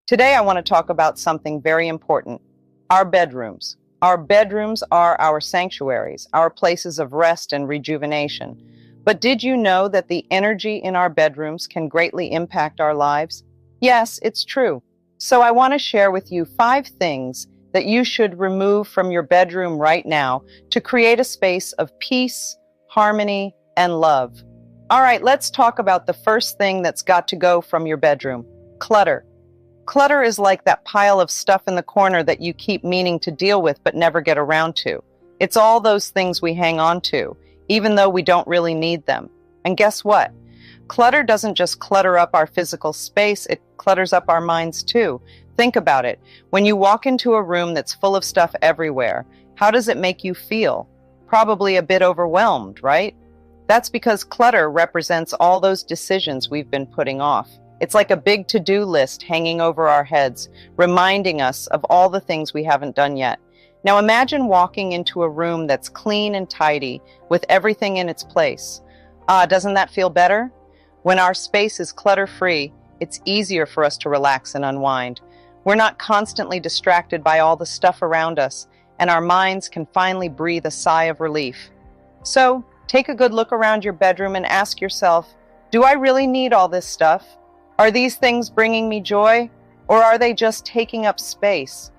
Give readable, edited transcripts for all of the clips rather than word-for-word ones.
Today, I want to talk about something very important: our bedrooms. Our bedrooms are our sanctuaries, our places of rest and rejuvenation. But did you know that the energy in our bedrooms can greatly impact our lives? Yes, it's true. So I want to share with you 5 things that you should remove from your bedroom right now to create a space of peace, harmony, and love. All right, let's talk about the first thing that's got to go from your bedroom: clutter. Clutter is like that pile of stuff in the corner that you keep meaning to deal with but never get around to. It's all those things we hang on to, even though we don't really need them. And guess what? Clutter doesn't just clutter up our physical space, it clutters up our minds too. Think about it. When you walk into a room that's full of stuff everywhere, how does it make you feel? Probably a bit overwhelmed, right? That's because clutter represents all those decisions we've been putting off. It's like a big to-do list hanging over our heads, reminding us of all the things we haven't done yet. Now imagine walking into a room that's clean and tidy, with everything in its place. Doesn't that feel better? When our space is clutter-free, it's easier for us to relax and unwind. We're not constantly distracted by all the stuff around us, and our minds can finally breathe a sigh of relief. So, take a good look around your bedroom and ask yourself, do I really need all this stuff? Are these things bringing me joy, or are they just taking up space?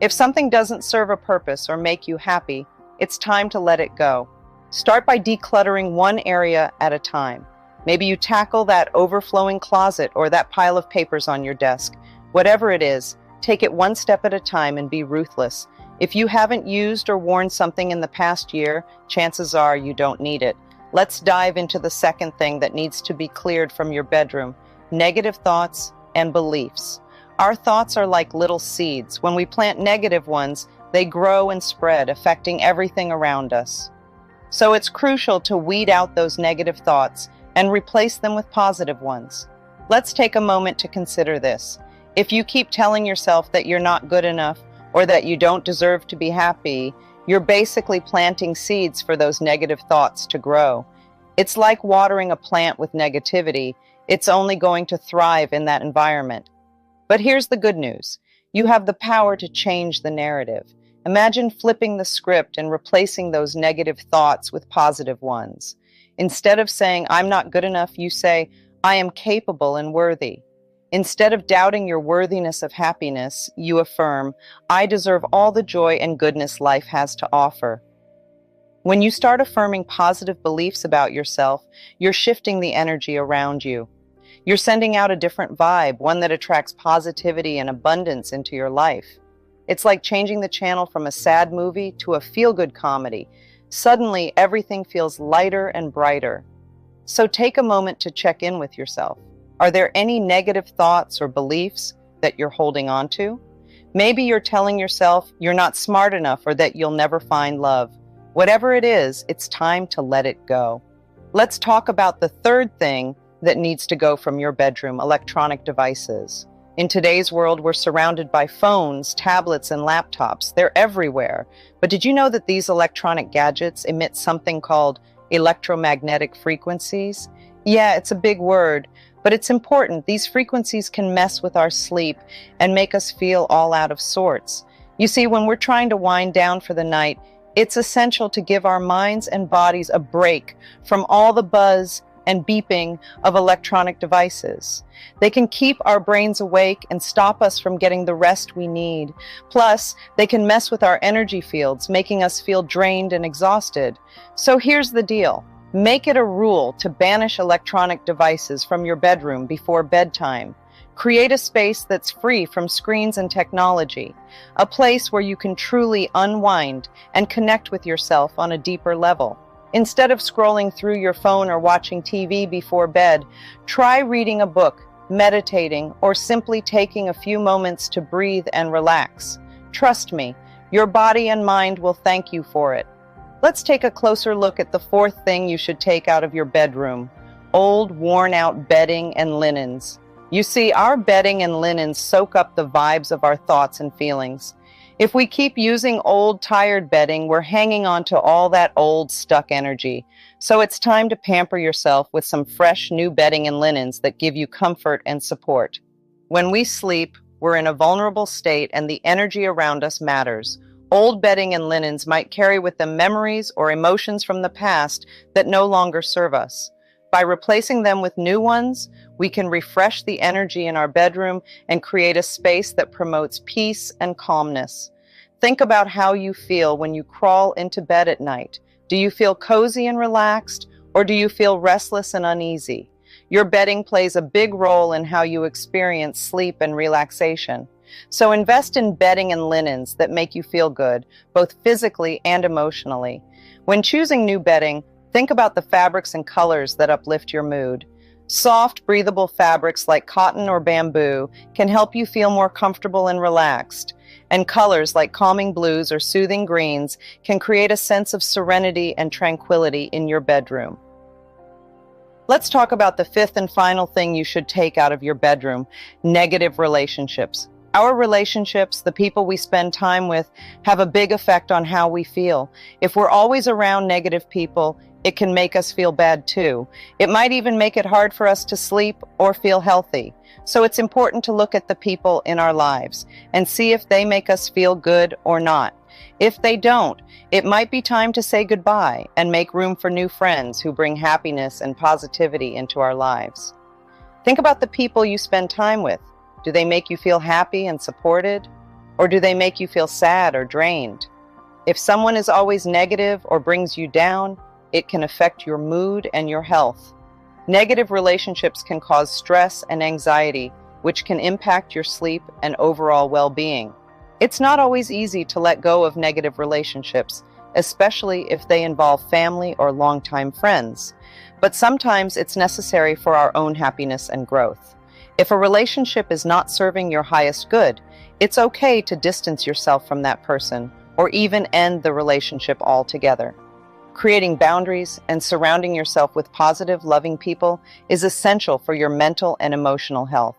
If something doesn't serve a purpose or make you happy, it's time to let it go. Start by decluttering one area at a time. Maybe you tackle that overflowing closet or that pile of papers on your desk. Whatever it is, take it one step at a time and be ruthless. If you haven't used or worn something in the past year, chances are you don't need it. Let's dive into the second thing that needs to be cleared from your bedroom: negative thoughts and beliefs. Our thoughts are like little seeds. When we plant negative ones, they grow and spread, affecting everything around us. So it's crucial to weed out those negative thoughts and replace them with positive ones. Let's take a moment to consider this. If you keep telling yourself that you're not good enough or that you don't deserve to be happy, you're basically planting seeds for those negative thoughts to grow. It's like watering a plant with negativity. It's only going to thrive in that environment. But here's the good news. You have the power to change the narrative. Imagine flipping the script and replacing those negative thoughts with positive ones. Instead of saying, I'm not good enough, you say, I am capable and worthy. Instead of doubting your worthiness of happiness, you affirm, I deserve all the joy and goodness life has to offer. When you start affirming positive beliefs about yourself, you're shifting the energy around you. You're sending out a different vibe, one that attracts positivity and abundance into your life. It's like changing the channel from a sad movie to a feel-good comedy. Suddenly, everything feels lighter and brighter. So take a moment to check in with yourself. Are there any negative thoughts or beliefs that you're holding on to? Maybe you're telling yourself you're not smart enough or that you'll never find love. Whatever it is, it's time to let it go. Let's talk about the third thing that needs to go from your bedroom: electronic devices. In today's world, we're surrounded by phones, tablets, and laptops. They're everywhere. But did you know that these electronic gadgets emit something called electromagnetic frequencies? Yeah, it's a big word, but it's important. These frequencies can mess with our sleep and make us feel all out of sorts. You see, when we're trying to wind down for the night, it's essential to give our minds and bodies a break from all the buzz and beeping of electronic devices. They can keep our brains awake and stop us from getting the rest we need. Plus, they can mess with our energy fields, making us feel drained and exhausted. So here's the deal. Make it a rule to banish electronic devices from your bedroom before bedtime. Create a space that's free from screens and technology, a place where you can truly unwind and connect with yourself on a deeper level. Instead of scrolling through your phone or watching TV before bed, try reading a book, meditating, or simply taking a few moments to breathe and relax. Trust me, your body and mind will thank you for it. Let's take a closer look at the fourth thing you should take out of your bedroom: old, worn-out bedding and linens. You see, our bedding and linens soak up the vibes of our thoughts and feelings. If we keep using old, tired bedding, we're hanging on to all that old, stuck energy. So it's time to pamper yourself with some fresh, new bedding and linens that give you comfort and support. When we sleep, We're in a vulnerable state, and the energy around us matters. Old bedding and linens might carry with them memories or emotions from the past that no longer serve us. By replacing them with new ones, we can refresh the energy in our bedroom and create a space that promotes peace and calmness. Think about how you feel when you crawl into bed at night. Do you feel cozy and relaxed, or do you feel restless and uneasy? Your bedding plays a big role in how you experience sleep and relaxation. So invest in bedding and linens that make you feel good, both physically and emotionally. When choosing new bedding, think about the fabrics and colors that uplift your mood. Soft, breathable fabrics like cotton or bamboo can help you feel more comfortable and relaxed. And colors like calming blues or soothing greens can create a sense of serenity and tranquility in your bedroom. Let's talk about the fifth and final thing you should take out of your bedroom: negative relationships. Our relationships, the people we spend time with, have a big effect on how we feel. If we're always around negative people, it can make us feel bad too. It might even make it hard for us to sleep or feel healthy. So it's important to look at the people in our lives and see if they make us feel good or not. If they don't, it might be time to say goodbye and make room for new friends who bring happiness and positivity into our lives. Think about the people you spend time with. Do they make you feel happy and supported? Or do they make you feel sad or drained? If someone is always negative or brings you down, it can affect your mood and your health. Negative relationships can cause stress and anxiety, which can impact your sleep and overall well-being. It's not always easy to let go of negative relationships, especially if they involve family or longtime friends. But sometimes it's necessary for our own happiness and growth. If a relationship is not serving your highest good, it's okay to distance yourself from that person or even end the relationship altogether. Creating boundaries and surrounding yourself with positive, loving people is essential for your mental and emotional health.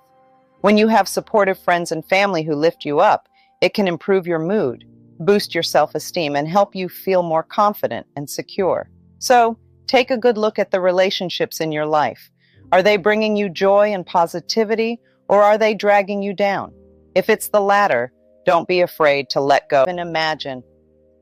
When you have supportive friends and family who lift you up, it can improve your mood, boost your self-esteem, and help you feel more confident and secure. So, take a good look at the relationships in your life. Are they bringing you joy and positivity, or are they dragging you down? If it's the latter, don't be afraid to let go and imagine.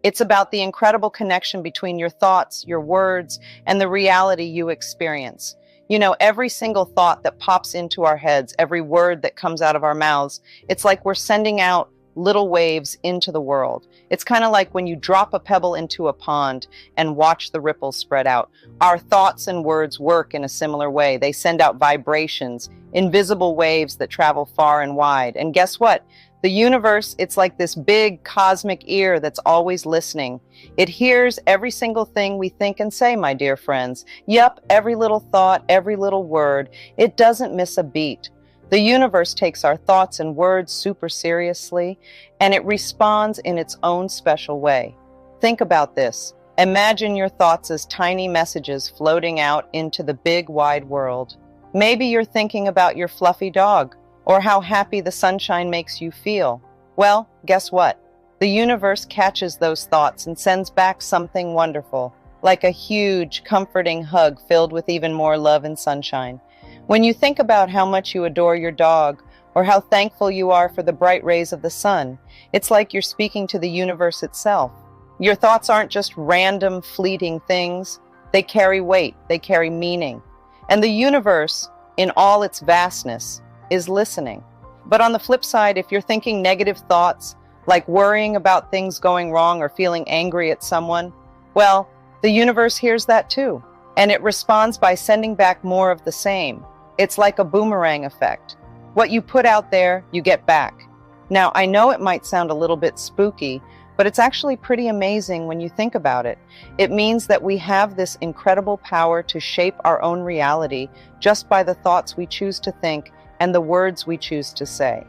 It's about the incredible connection between your thoughts, your words, and the reality you experience. You know, every single thought that pops into our heads, every word that comes out of our mouths, it's like we're sending out little waves into the world. It's kind of like when you drop a pebble into a pond and watch the ripples spread out. Our thoughts and words work in a similar way. They send out vibrations, invisible waves that travel far and wide. And guess what? The universe, it's like this big cosmic ear that's always listening. It hears every single thing we think and say, my dear friends. Yep, every little thought, every little word. It doesn't miss a beat. The universe takes our thoughts and words super seriously, and it responds in its own special way. Think about this. Imagine your thoughts as tiny messages floating out into the big wide world. Maybe you're thinking about your fluffy dog, or how happy the sunshine makes you feel. Well, guess what? The universe catches those thoughts and sends back something wonderful, like a huge, comforting hug filled with even more love and sunshine. When you think about how much you adore your dog, or how thankful you are for the bright rays of the sun, it's like you're speaking to the universe itself. Your thoughts aren't just random, fleeting things. They carry weight, they carry meaning. And the universe, in all its vastness, is listening. But on the flip side, if you're thinking negative thoughts, like worrying about things going wrong or feeling angry at someone, well, the universe hears that too, and it responds by sending back more of the same. It's like a boomerang effect. What you put out there, you get back. Now, I know it might sound a little bit spooky, but it's actually pretty amazing when you think about it. It means that we have this incredible power to shape our own reality just by the thoughts we choose to think and the words we choose to say.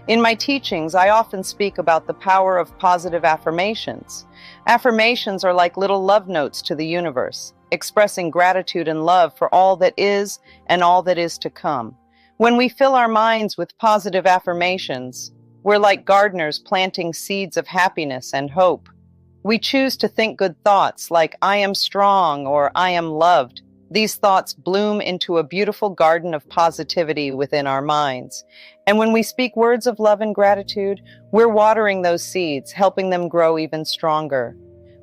In my teachings, I often speak about the power of positive affirmations. Affirmations are like little love notes to the universe, expressing gratitude and love for all that is and all that is to come. When we fill our minds with positive affirmations, we're like gardeners planting seeds of happiness and hope. We choose to think good thoughts like I am strong or I am loved. These thoughts bloom into a beautiful garden of positivity within our minds. And when we speak words of love and gratitude, we're watering those seeds, helping them grow even stronger.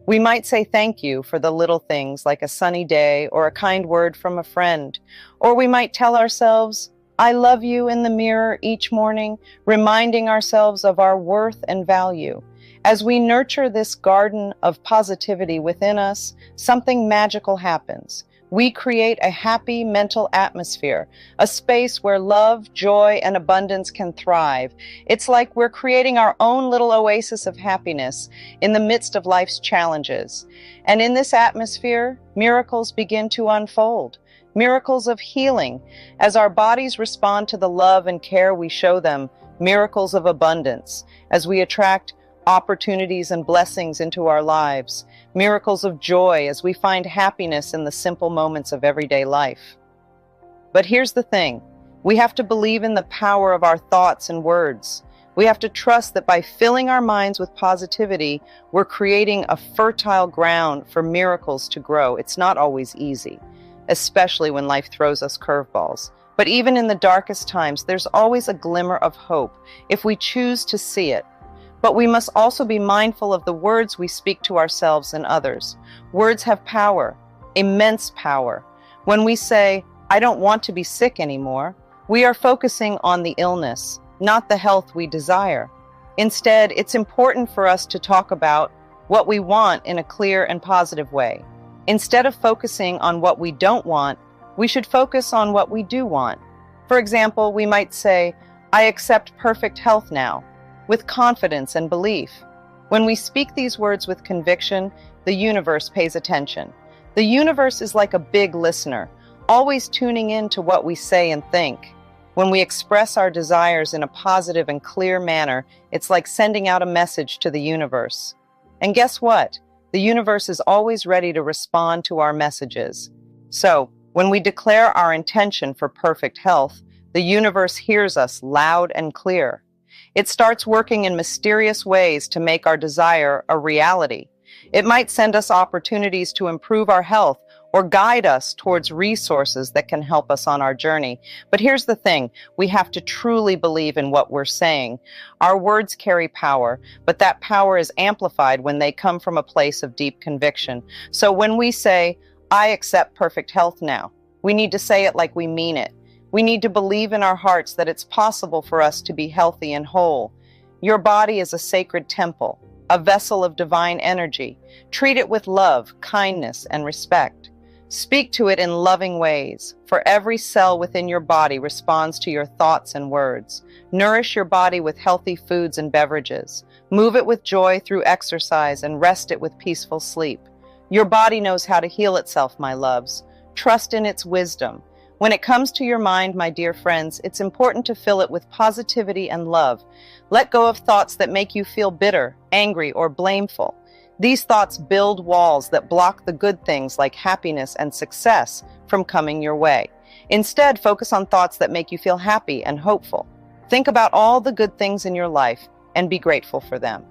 We might say thank you for the little things like a sunny day or a kind word from a friend. Or we might tell ourselves, I love you in the mirror each morning, reminding ourselves of our worth and value. As we nurture this garden of positivity within us, something magical happens. We create a happy mental atmosphere, a space where love, joy, and abundance can thrive. It's like we're creating our own little oasis of happiness in the midst of life's challenges. And in this atmosphere, miracles begin to unfold. Miracles of healing, as our bodies respond to the love and care we show them, miracles of abundance, as we attract opportunities and blessings into our lives, miracles of joy as we find happiness in the simple moments of everyday life. But here's the thing, we have to believe in the power of our thoughts and words. We have to trust that by filling our minds with positivity, we're creating a fertile ground for miracles to grow. It's not always easy, especially when life throws us curveballs. But even in the darkest times, there's always a glimmer of hope if we choose to see it. But we must also be mindful of the words we speak to ourselves and others. Words have power, immense power. When we say, I don't want to be sick anymore, we are focusing on the illness, not the health we desire. Instead, it's important for us to talk about what we want in a clear and positive way. Instead of focusing on what we don't want, we should focus on what we do want. For example, we might say, I accept perfect health now, with confidence and belief. When we speak these words with conviction, the universe pays attention. The universe is like a big listener, always tuning in to what we say and think. When we express our desires in a positive and clear manner, it's like sending out a message to the universe. And guess what? The universe is always ready to respond to our messages. So, when we declare our intention for perfect health, the universe hears us loud and clear. It starts working in mysterious ways to make our desire a reality. It might send us opportunities to improve our health or guide us towards resources that can help us on our journey. But here's the thing, we have to truly believe in what we're saying. Our words carry power, but that power is amplified when they come from a place of deep conviction. So when we say, I accept perfect health now, we need to say it like we mean it. We need to believe in our hearts that it's possible for us to be healthy and whole. Your body is a sacred temple, a vessel of divine energy. Treat it with love, kindness, and respect. Speak to it in loving ways, for every cell within your body responds to your thoughts and words. Nourish your body with healthy foods and beverages. Move it with joy through exercise and rest it with peaceful sleep. Your body knows how to heal itself, my loves. Trust in its wisdom. When it comes to your mind, my dear friends, it's important to fill it with positivity and love. Let go of thoughts that make you feel bitter, angry, or blameful. These thoughts build walls that block the good things like happiness and success from coming your way. Instead, focus on thoughts that make you feel happy and hopeful. Think about all the good things in your life and be grateful for them.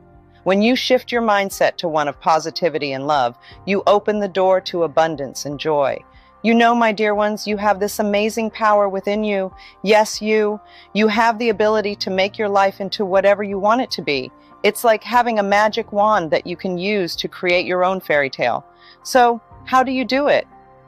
When you shift your mindset to one of positivity and love, you open the door to abundance and joy. You know, my dear ones, you have this amazing power within you. Yes, you have the ability to make your life into whatever you want it to be. It's like having a magic wand that you can use to create your own fairy tale. So, how do you do it?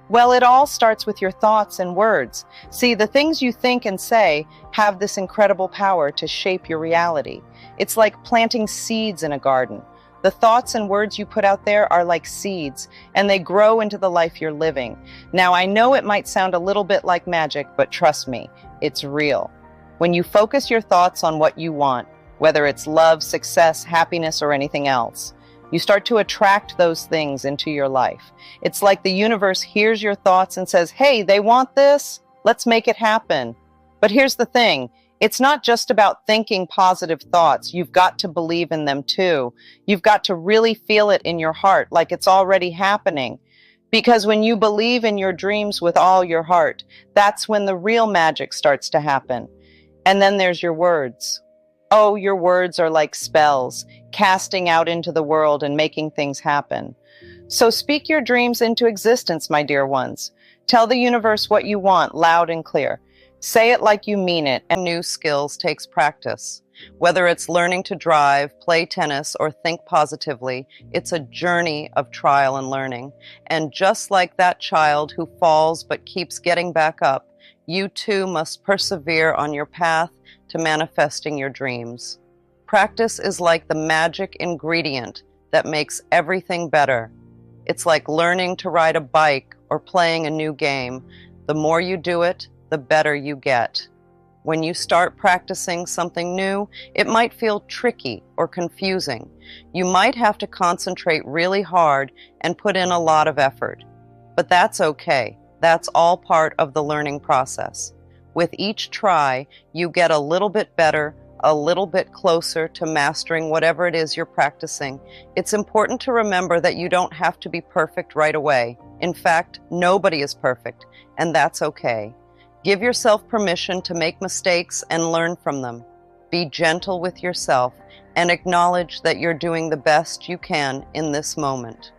Well, it all starts with your thoughts and words. See, the things you think and say have this incredible power to shape your reality. It's like planting seeds in a garden. The thoughts and words you put out there are like seeds, and they grow into the life you're living. Now, I know it might sound a little bit like magic, but trust me, it's real. When you focus your thoughts on what you want, whether it's love, success, happiness, or anything else, you start to attract those things into your life. It's like the universe hears your thoughts and says, hey, they want this? Let's make it happen. But here's the thing. It's not just about thinking positive thoughts. You've got to believe in them too. You've got to really feel it in your heart like it's already happening. Because when you believe in your dreams with all your heart, that's when the real magic starts to happen. And then there's your words. Oh, your words are like spells, casting out into the world and making things happen. So speak your dreams into existence, my dear ones. Tell the universe what you want loud and clear. Say it like you mean it, and new skills takes practice. Whether it's learning to drive, play tennis, or think positively, it's a journey of trial and learning. And just like that child who falls but keeps getting back up, you too must persevere on your path to manifesting your dreams. Practice is like the magic ingredient that makes everything better. It's like learning to ride a bike or playing a new game. The more you do it, the better you get. When you start practicing something new, it might feel tricky or confusing. You might have to concentrate really hard and put in a lot of effort. But that's okay. That's all part of the learning process. With each try, you get a little bit better, a little bit closer to mastering whatever it is you're practicing. It's important to remember that you don't have to be perfect right away. In fact, nobody is perfect, and that's okay. Give yourself permission to make mistakes and learn from them. Be gentle with yourself and acknowledge that you're doing the best you can in this moment.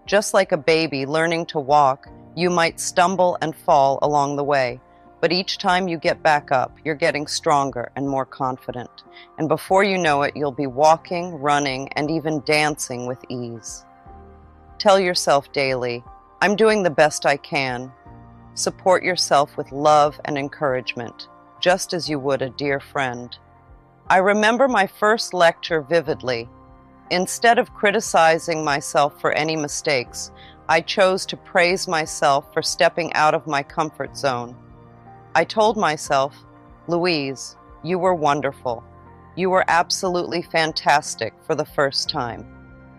Just like a baby learning to walk, you might stumble and fall along the way, but each time you get back up, you're getting stronger and more confident. And before you know it, you'll be walking, running, and even dancing with ease. Tell yourself daily, I'm doing the best I can. Support yourself with love and encouragement, just as you would a dear friend. I remember my first lecture vividly. Instead of criticizing myself for any mistakes, I chose to praise myself for stepping out of my comfort zone. I told myself, Louise, you were wonderful. You were absolutely fantastic for the first time.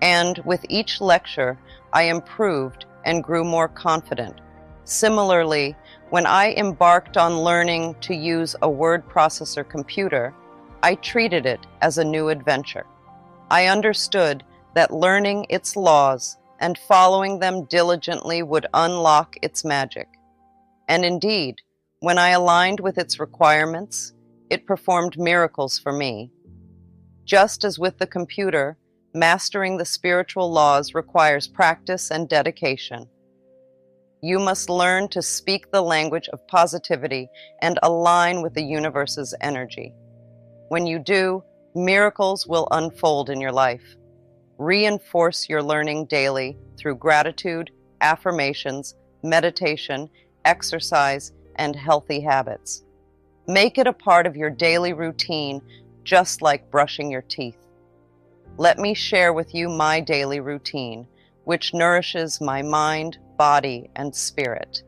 And with each lecture, I improved and grew more confident. Similarly, when I embarked on learning to use a word processor computer, I treated it as a new adventure. I understood that learning its laws and following them diligently would unlock its magic. And indeed, when I aligned with its requirements, it performed miracles for me. Just as with the computer, mastering the spiritual laws requires practice and dedication. You must learn to speak the language of positivity and align with the universe's energy. When you do, miracles will unfold in your life. Reinforce your learning daily through gratitude, affirmations, meditation, exercise, and healthy habits. Make it a part of your daily routine, just like brushing your teeth. Let me share with you my daily routine, which nourishes my mind, body, and spirit.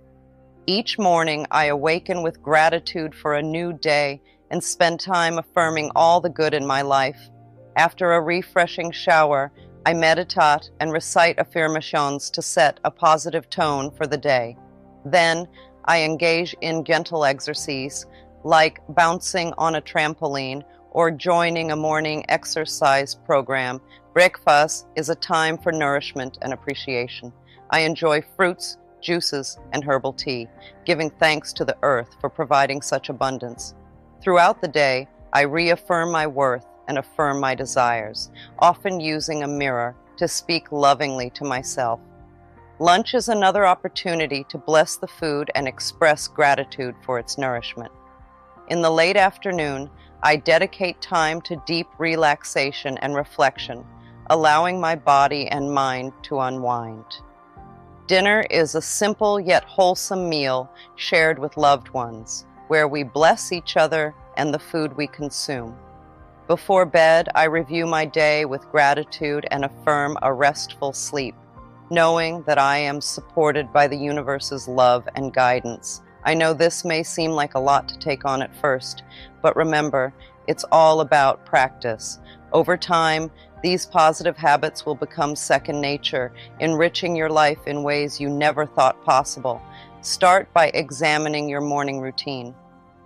Each morning, I awaken with gratitude for a new day and spend time affirming all the good in my life. After a refreshing shower, I meditate and recite affirmations to set a positive tone for the day. Then, I engage in gentle exercise, like bouncing on a trampoline or joining a morning exercise program. Breakfast is a time for nourishment and appreciation. I enjoy fruits, juices, and herbal tea, giving thanks to the earth for providing such abundance. Throughout the day, I reaffirm my worth and affirm my desires, often using a mirror to speak lovingly to myself. Lunch is another opportunity to bless the food and express gratitude for its nourishment. In the late afternoon, I dedicate time to deep relaxation and reflection, allowing my body and mind to unwind. Dinner is a simple yet wholesome meal shared with loved ones, where we bless each other and the food we consume. Before bed, I review my day with gratitude and affirm a restful sleep, knowing that I am supported by the universe's love and guidance. I know this may seem like a lot to take on at first, but remember, it's all about practice. Over time, these positive habits will become second nature, enriching your life in ways you never thought possible. Start by examining your morning routine.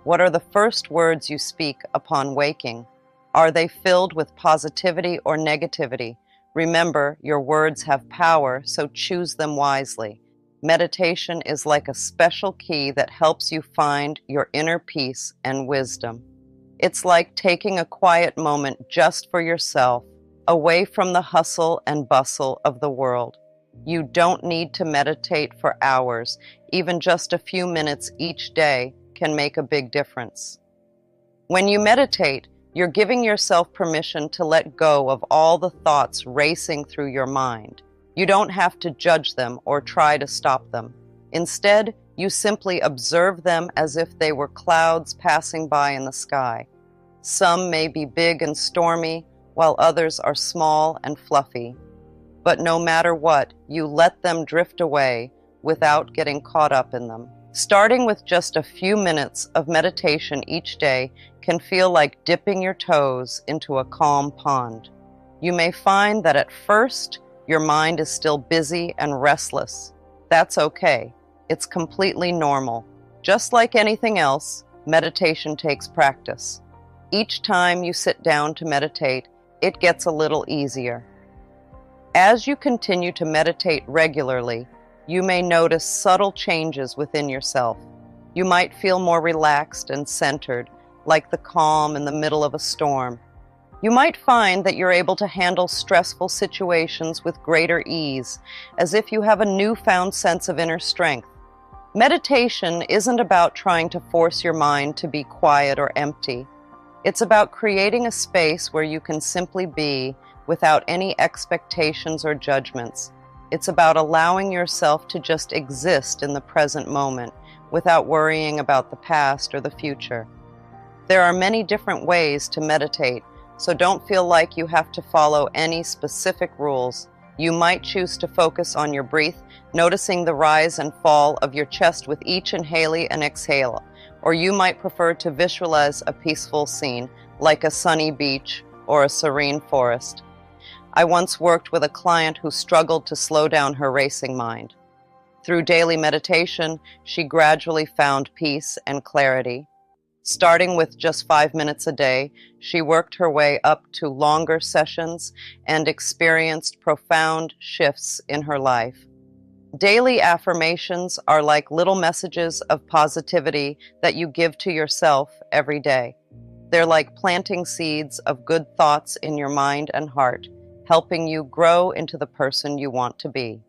What are the first words you speak upon waking? Are they filled with positivity or negativity? Remember, your words have power, so choose them wisely. Meditation is like a special key that helps you find your inner peace and wisdom. It's like taking a quiet moment just for yourself, away from the hustle and bustle of the world. You don't need to meditate for hours. Even just a few minutes each day can can make a big difference. When you meditate, you're giving yourself permission to let go of all the thoughts racing through your mind. You don't have to judge them or try to stop them. Instead, you simply observe them as if they were clouds passing by in the sky. Some may be big and stormy, while others are small and fluffy. But no matter what, you let them drift away without getting caught up in them. Starting with just a few minutes of meditation each day can feel like dipping your toes into a calm pond. You may find that at first, your mind is still busy and restless. That's okay. It's completely normal. Just like anything else, meditation takes practice. Each time you sit down to meditate, it gets a little easier. As you continue to meditate regularly, you may notice subtle changes within yourself. You might feel more relaxed and centered, like the calm in the middle of a storm. You might find that you're able to handle stressful situations with greater ease, as if you have a newfound sense of inner strength. Meditation isn't about trying to force your mind to be quiet or empty. It's about creating a space where you can simply be without any expectations or judgments. It's about allowing yourself to just exist in the present moment without worrying about the past or the future. There are many different ways to meditate, so don't feel like you have to follow any specific rules. You might choose to focus on your breath, noticing the rise and fall of your chest with each inhale and exhale, or you might prefer to visualize a peaceful scene, like a sunny beach or a serene forest. I once worked with a client who struggled to slow down her racing mind. Through daily meditation, she gradually found peace and clarity. Starting with just 5 minutes a day, she worked her way up to longer sessions and experienced profound shifts in her life. Daily affirmations are like little messages of positivity that you give to yourself every day. They're like planting seeds of good thoughts in your mind and heart, helping you grow into the person you want to be.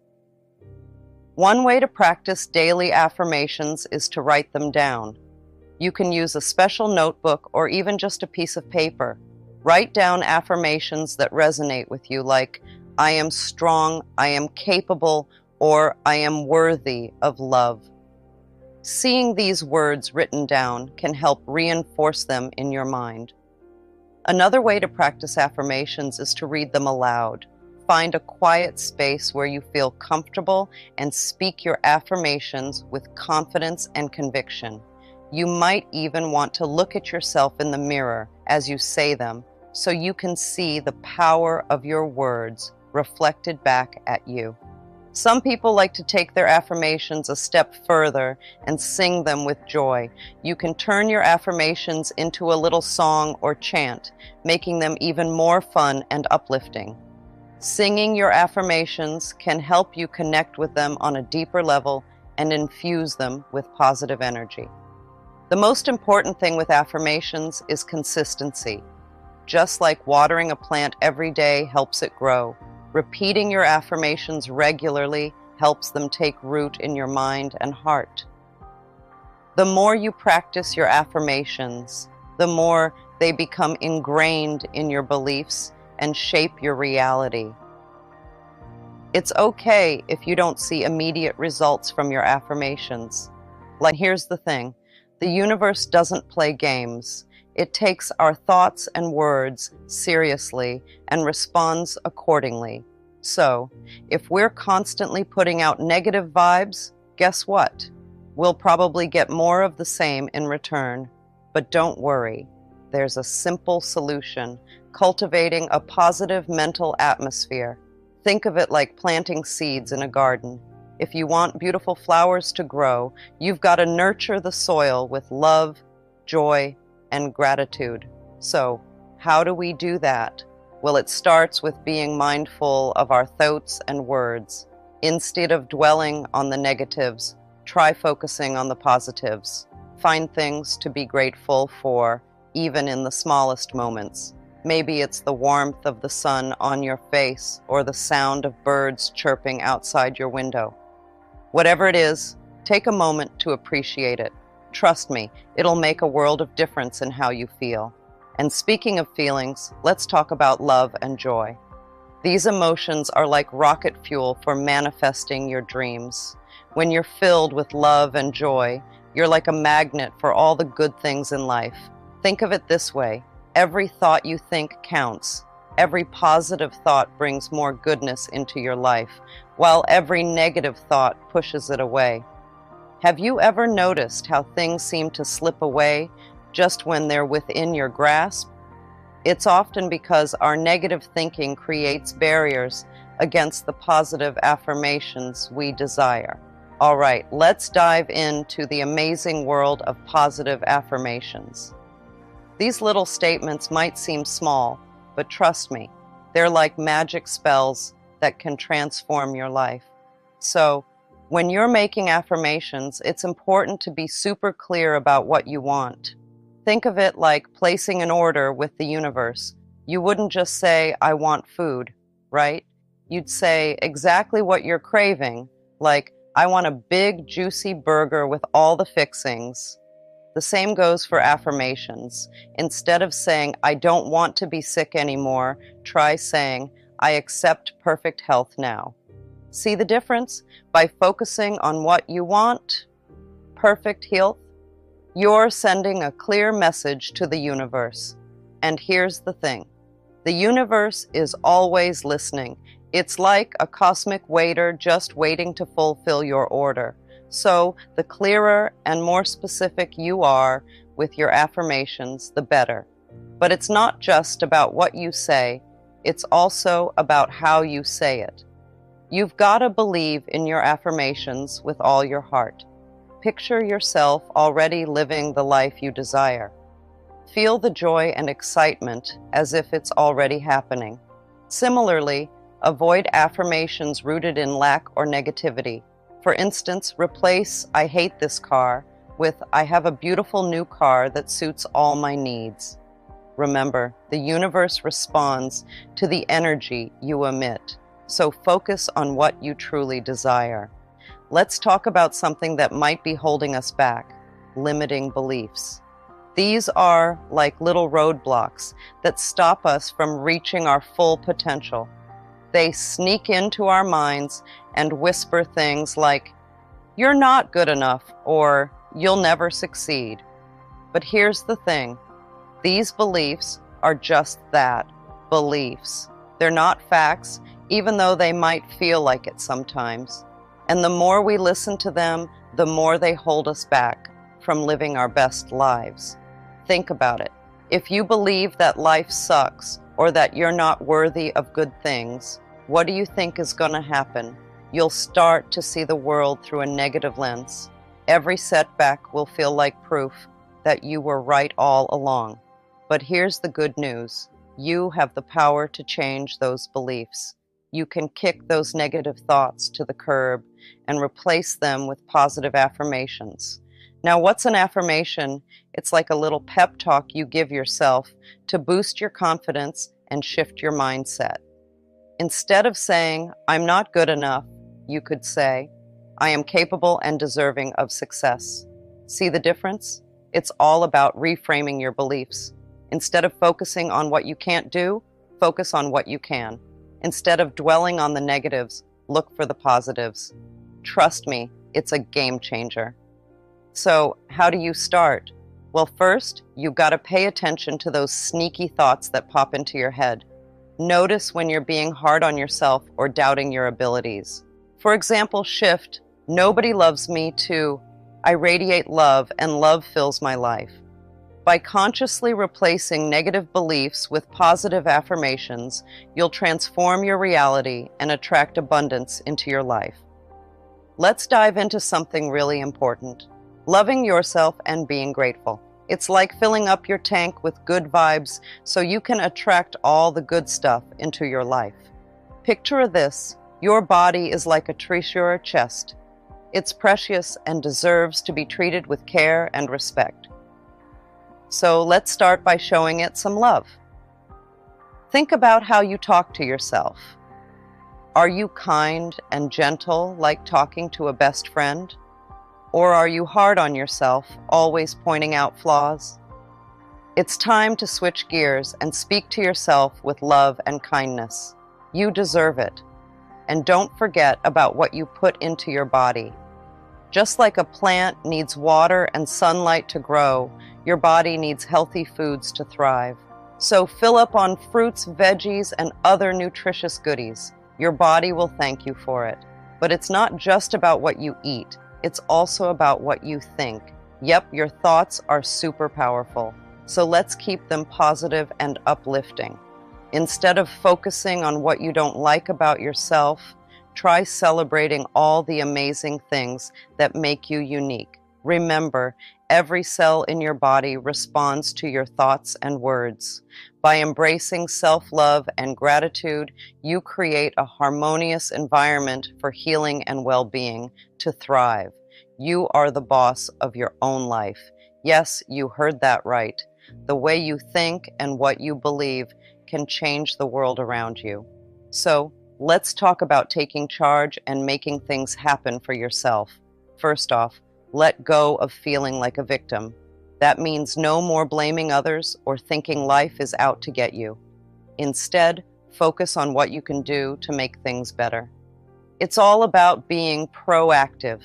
One way to practice daily affirmations is to write them down. You can use a special notebook or even just a piece of paper. Write down affirmations that resonate with you, like, I am strong, I am capable, or I am worthy of love. Seeing these words written down can help reinforce them in your mind. Another way to practice affirmations is to read them aloud. Find a quiet space where you feel comfortable and speak your affirmations with confidence and conviction. You might even want to look at yourself in the mirror as you say them, so you can see the power of your words reflected back at you. Some people like to take their affirmations a step further and sing them with joy. You can turn your affirmations into a little song or chant, making them even more fun and uplifting. Singing your affirmations can help you connect with them on a deeper level and infuse them with positive energy. The most important thing with affirmations is consistency. Just like watering a plant every day helps it grow, repeating your affirmations regularly helps them take root in your mind and heart. The more you practice your affirmations, the more they become ingrained in your beliefs and shape your reality. It's okay if you don't see immediate results from your affirmations. Like, here's the thing. The universe doesn't play games. It takes our thoughts and words seriously and responds accordingly. So, if we're constantly putting out negative vibes, guess what? We'll probably get more of the same in return. But don't worry. There's a simple solution: cultivating a positive mental atmosphere. Think of it like planting seeds in a garden. If you want beautiful flowers to grow, you've got to nurture the soil with love, joy, and gratitude. So, how do we do that? Well, it starts with being mindful of our thoughts and words. Instead of dwelling on the negatives, try focusing on the positives. Find things to be grateful for, even in the smallest moments. Maybe it's the warmth of the sun on your face or the sound of birds chirping outside your window. Whatever it is, take a moment to appreciate it. Trust me, it'll make a world of difference in how you feel. And speaking of feelings, let's talk about love and joy. These emotions are like rocket fuel for manifesting your dreams. When you're filled with love and joy, you're like a magnet for all the good things in life. Think of it this way: every thought you think counts. Every positive thought brings more goodness into your life, while every negative thought pushes it away. Have you ever noticed how things seem to slip away just when they're within your grasp? It's often because our negative thinking creates barriers against the positive affirmations we desire. All right, let's dive into the amazing world of positive affirmations. These little statements might seem small, but trust me, they're like magic spells that can transform your life. So, when you're making affirmations, it's important to be super clear about what you want. Think of it like placing an order with the universe. You wouldn't just say, "I want food," right? You'd say exactly what you're craving, like, "I want a big, juicy burger with all the fixings." The same goes for affirmations. Instead of saying, "I don't want to be sick anymore," try saying, "I accept perfect health now." See the difference? By focusing on what you want, perfect health, you're sending a clear message to the universe. And here's the thing: the universe is always listening. It's like a cosmic waiter just waiting to fulfill your order. So the clearer and more specific you are with your affirmations, the better. But it's not just about what you say, it's also about how you say it. You've got to believe in your affirmations with all your heart. Picture yourself already living the life you desire. Feel the joy and excitement as if it's already happening. Similarly, avoid affirmations rooted in lack or negativity. For instance, replace "I hate this car" with "I have a beautiful new car that suits all my needs." Remember, the universe responds to the energy you emit, so focus on what you truly desire. Let's talk about something that might be holding us back: limiting beliefs. These are like little roadblocks that stop us from reaching our full potential. They sneak into our minds and whisper things like, "You're not good enough," or "You'll never succeed." But here's the thing: these beliefs are just that, beliefs. They're not facts, even though they might feel like it sometimes. And the more we listen to them, the more they hold us back from living our best lives. Think about it. If you believe that life sucks or that you're not worthy of good things, what do you think is going to happen? You'll start to see the world through a negative lens. Every setback will feel like proof that you were right all along. But here's the good news: you have the power to change those beliefs. You can kick those negative thoughts to the curb and replace them with positive affirmations. Now, what's an affirmation? It's like a little pep talk you give yourself to boost your confidence and shift your mindset. Instead of saying, "I'm not good enough," you could say, "I am capable and deserving of success." See the difference? It's all about reframing your beliefs. Instead of focusing on what you can't do, focus on what you can. Instead of dwelling on the negatives, look for the positives. Trust me, it's a game changer. So, how do you start? Well, first, you've got to pay attention to those sneaky thoughts that pop into your head. Notice when you're being hard on yourself or doubting your abilities. For example, shift "nobody loves me" to "I radiate love and love fills my life." By consciously replacing negative beliefs with positive affirmations, you'll transform your reality and attract abundance into your life. Let's dive into something really important: loving yourself and being grateful. It's like filling up your tank with good vibes so you can attract all the good stuff into your life. Picture this: your body is like a treasure chest. It's precious and deserves to be treated with care and respect. So let's start by showing it some love. Think about how you talk to yourself. Are you kind and gentle, like talking to a best friend? Or are you hard on yourself, always pointing out flaws? It's time to switch gears and speak to yourself with love and kindness. You deserve it. And don't forget about what you put into your body. Just like a plant needs water and sunlight to grow, your body needs healthy foods to thrive. So fill up on fruits, veggies, and other nutritious goodies. Your body will thank you for it. But it's not just about what you eat. It's also about what you think. Yep, your thoughts are super powerful. So let's keep them positive and uplifting. Instead of focusing on what you don't like about yourself, try celebrating all the amazing things that make you unique. Remember, every cell in your body responds to your thoughts and words. By embracing self-love and gratitude, you create a harmonious environment for healing and well-being to thrive. You are the boss of your own life. Yes, you heard that right. The way you think and what you believe can change the world around you. So, let's talk about taking charge and making things happen for yourself. First off, let go of feeling like a victim. That means no more blaming others or thinking life is out to get you. Instead, focus on what you can do to make things better. It's all about being proactive.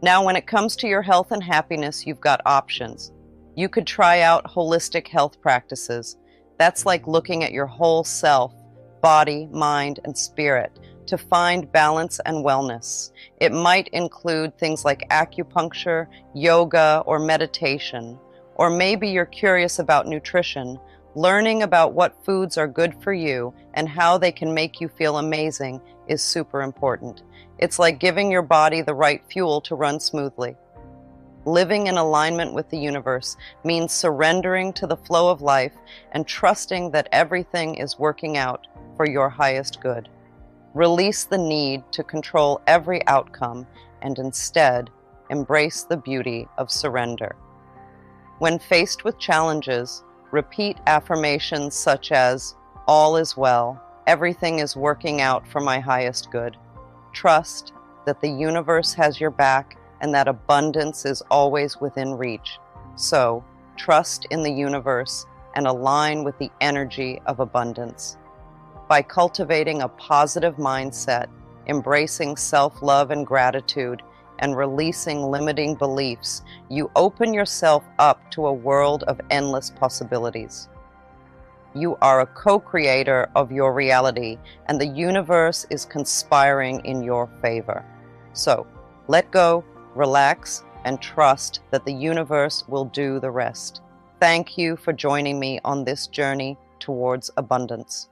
Now, when it comes to your health and happiness, you've got options. You could try out holistic health practices. That's like looking at your whole self, body, mind, and spirit to find balance and wellness. It might include things like acupuncture, yoga, or meditation. Or maybe you're curious about nutrition. Learning about what foods are good for you and how they can make you feel amazing is super important. It's like giving your body the right fuel to run smoothly. Living in alignment with the universe means surrendering to the flow of life and trusting that everything is working out for your highest good. Release the need to control every outcome and instead embrace the beauty of surrender. When faced with challenges, repeat affirmations such as, "All is well, everything is working out for my highest good." Trust that the universe has your back and that abundance is always within reach. So, trust in the universe and align with the energy of abundance. By cultivating a positive mindset, embracing self-love and gratitude, and releasing limiting beliefs, you open yourself up to a world of endless possibilities. You are a co-creator of your reality, and the universe is conspiring in your favor. So, let go, relax, and trust that the universe will do the rest. Thank you for joining me on this journey towards abundance.